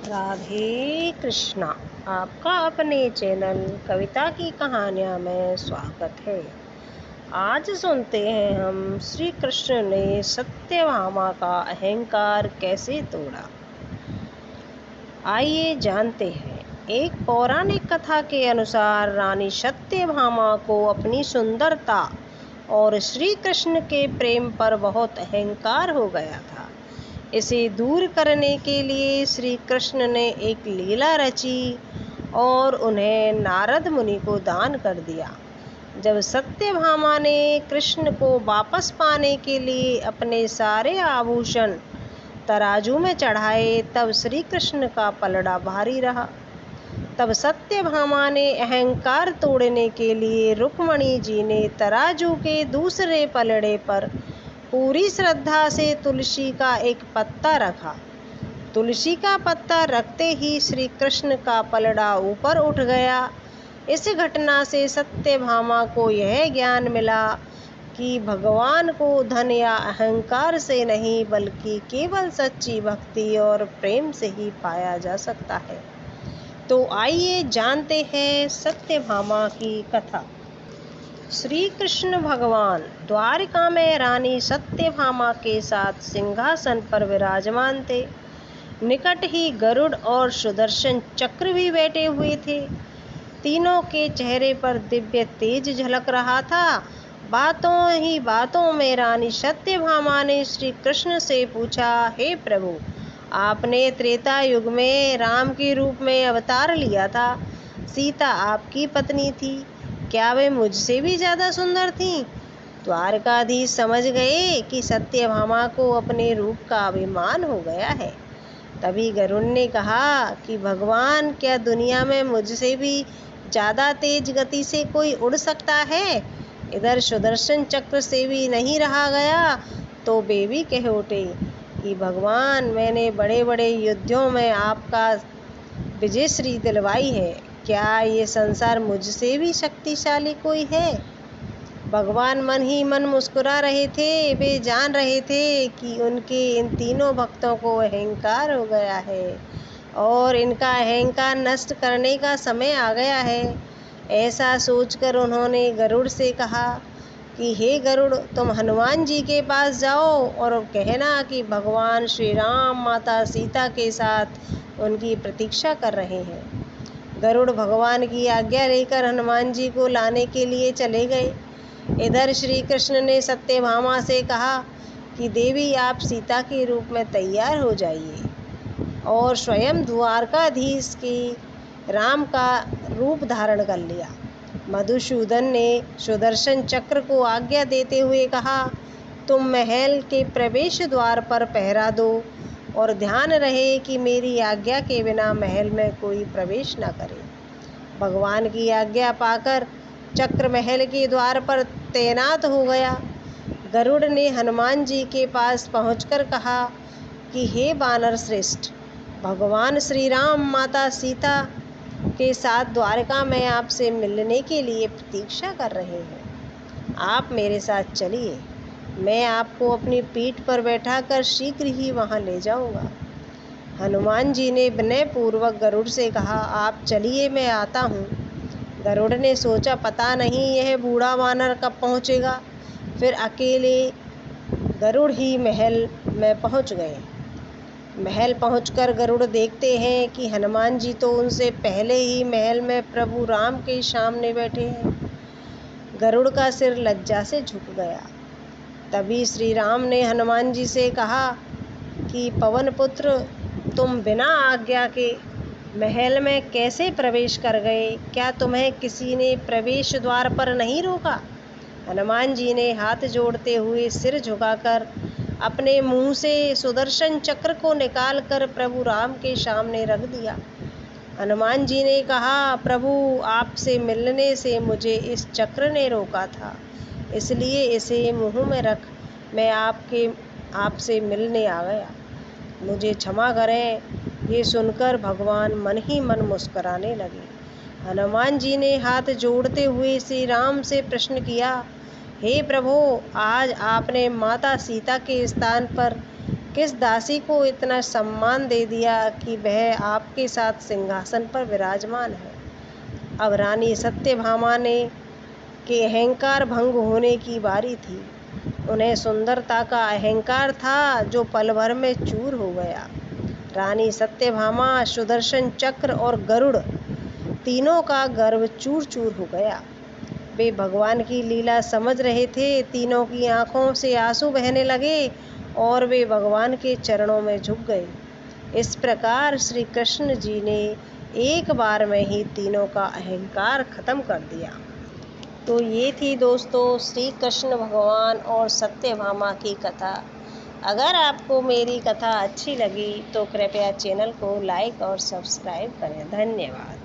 राधे कृष्णा। आपका अपने चैनल कविता की कहानियाँ में स्वागत है। आज सुनते हैं हम श्री कृष्ण ने सत्यभामा का अहंकार कैसे तोड़ा। आइए जानते हैं। एक पौराणिक कथा के अनुसार रानी सत्यभामा को अपनी सुंदरता और श्री कृष्ण के प्रेम पर बहुत अहंकार हो गया था। इसे दूर करने के लिए श्री कृष्ण ने एक लीला रची और उन्हें नारद मुनि को दान कर दिया। जब सत्यभामा ने कृष्ण को वापस पाने के लिए अपने सारे आभूषण तराजू में चढ़ाए, तब श्री कृष्ण का पलड़ा भारी रहा। तब सत्यभामा ने अहंकार तोड़ने के लिए रुक्मणी जी ने तराजू के दूसरे पलड़े पर पूरी श्रद्धा से तुलसी का एक पत्ता रखा। तुलसी का पत्ता रखते ही श्री कृष्ण का पलड़ा ऊपर उठ गया। इस घटना से सत्यभामा को यह ज्ञान मिला कि भगवान को धन या अहंकार से नहीं, बल्कि केवल सच्ची भक्ति और प्रेम से ही पाया जा सकता है। तो आइए जानते हैं सत्यभामा की कथा। श्री कृष्ण भगवान द्वारिका में रानी सत्यभामा के साथ सिंहासन पर विराजमान थे। निकट ही गरुड़ और सुदर्शन चक्र भी बैठे हुए थे। तीनों के चेहरे पर दिव्य तेज झलक रहा था। बातों ही बातों में रानी सत्यभामा ने श्री कृष्ण से पूछा, हे प्रभु, आपने त्रेता युग में राम के रूप में अवतार लिया था। सीता आपकी पत्नी थी, क्या वे मुझसे भी ज़्यादा सुंदर थीं? द्वारकाधीश समझ गए कि सत्यभामा को अपने रूप का अभिमान हो गया है। तभी गरुड़ ने कहा कि भगवान, क्या दुनिया में मुझसे भी ज़्यादा तेज गति से कोई उड़ सकता है? इधर सुदर्शन चक्र से भी नहीं रहा गया तो वे भी कह उठे कि भगवान, मैंने बड़े बड़े युद्धों में आपका विजयश्री दिलवाई है, क्या ये संसार मुझसे भी शक्तिशाली कोई है? भगवान मन ही मन मुस्कुरा रहे थे। वे जान रहे थे कि उनके इन तीनों भक्तों को अहंकार हो गया है और इनका अहंकार नष्ट करने का समय आ गया है। ऐसा सोचकर उन्होंने गरुड़ से कहा कि हे गरुड़, तुम हनुमान जी के पास जाओ और कहना कि भगवान श्री राम माता सीता के साथ उनकी प्रतीक्षा कर रहे हैं। गरुड़ भगवान की आज्ञा लेकर हनुमान जी को लाने के लिए चले गए। इधर श्री कृष्ण ने सत्यभामा से कहा कि देवी, आप सीता के रूप में तैयार हो जाइए और स्वयं द्वारकाधीश की राम का रूप धारण कर लिया। मधुसूदन ने सुदर्शन चक्र को आज्ञा देते हुए कहा, तुम महल के प्रवेश द्वार पर पहरा दो और ध्यान रहे कि मेरी आज्ञा के बिना महल में कोई प्रवेश न करे। भगवान की आज्ञा पाकर चक्र महल के द्वार पर तैनात हो गया। गरुड़ ने हनुमान जी के पास पहुंचकर कहा कि हे वानर श्रेष्ठ, भगवान श्री राम माता सीता के साथ द्वारका में आपसे मिलने के लिए प्रतीक्षा कर रहे हैं। आप मेरे साथ चलिए, मैं आपको अपनी पीठ पर बैठाकर शीघ्र ही वहां ले जाऊंगा। हनुमान जी ने विनयपूर्वक गरुड़ से कहा, आप चलिए, मैं आता हूँ। गरुड़ ने सोचा, पता नहीं यह बूढ़ा वानर कब पहुँचेगा। फिर अकेले गरुड़ ही महल में पहुँच गए। महल पहुंचकर गरुड़ देखते हैं कि हनुमान जी तो उनसे पहले ही महल में प्रभु राम के सामने बैठे हैं। गरुड़ का सिर लज्जा से झुक गया। तभी श्री राम ने हनुमान जी से कहा कि पवन पुत्र, तुम बिना आज्ञा के महल में कैसे प्रवेश कर गए? क्या तुम्हें किसी ने प्रवेश द्वार पर नहीं रोका? हनुमान जी ने हाथ जोड़ते हुए सिर झुकाकर अपने मुंह से सुदर्शन चक्र को निकालकर प्रभु राम के सामने रख दिया। हनुमान जी ने कहा, प्रभु, आपसे मिलने से मुझे इस चक्र ने रोका था, इसलिए इसे मुंह में रख मैं आपसे मिलने आ गया। मुझे क्षमा करें। ये सुनकर भगवान मन ही मन मुस्कुराने लगे। हनुमान जी ने हाथ जोड़ते हुए श्री राम से प्रश्न किया, हे प्रभु, आज आपने माता सीता के स्थान पर किस दासी को इतना सम्मान दे दिया कि वह आपके साथ सिंहासन पर विराजमान है। अब रानी सत्यभामा ने के अहंकार भंग होने की बारी थी। उन्हें सुंदरता का अहंकार था जो पल भर में चूर हो गया। रानी सत्यभामा, सुदर्शन चक्र और गरुड़ तीनों का गर्व चूर चूर हो गया। वे भगवान की लीला समझ रहे थे। तीनों की आंखों से आंसू बहने लगे और वे भगवान के चरणों में झुक गए। इस प्रकार श्री कृष्ण जी ने एक बार में ही तीनों का अहंकार खत्म कर दिया। तो ये थी दोस्तों श्री कृष्ण भगवान और सत्यभामा की कथा। अगर आपको मेरी कथा अच्छी लगी तो कृपया चैनल को लाइक और सब्सक्राइब करें। धन्यवाद।